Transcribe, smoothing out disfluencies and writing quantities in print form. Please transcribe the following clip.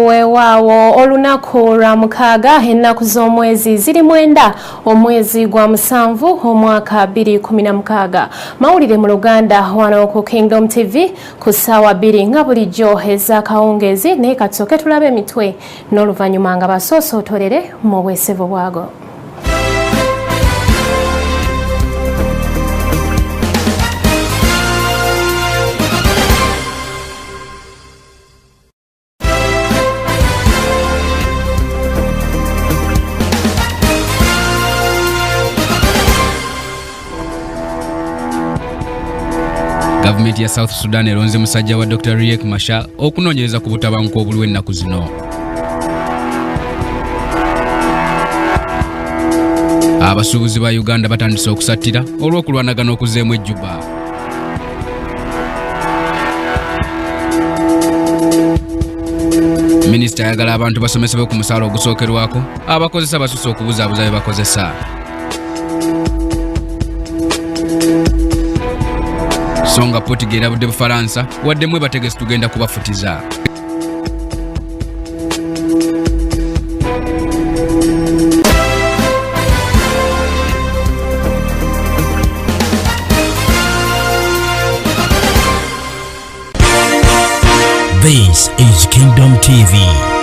Weewaawo olunaku lwa mukaaga ennaku z'omwezi ziri 9 omwezi gwa 7 omwaka 2016. Mawulire mu Uganda wano ku Kingdom TV ku ssaawa 2 nga bulijjo ez'akawungeezi naye katsoke tulabe emitwe n'oluvannyuma nga basoosootorere mu bwesevu bwago. Gavumenti ya South Sudan eronze musajja wa Dr. Riek Machar okunoonyereza ku butabanguko obuli w'ennaku zino. Abasuubuzi ba Uganda batandise okusattira olw'okulwanagana okuzeemu ejjuba. Minisita ayagala abantu basomesebwe ku musaala ogusookerwako abakozesa basusse okubuzaabuza bye bakozesa. Songa Portugal erabudde Bufalansa wadde mwe bategesi tugenda kubafutiza. This is Kingdom TV.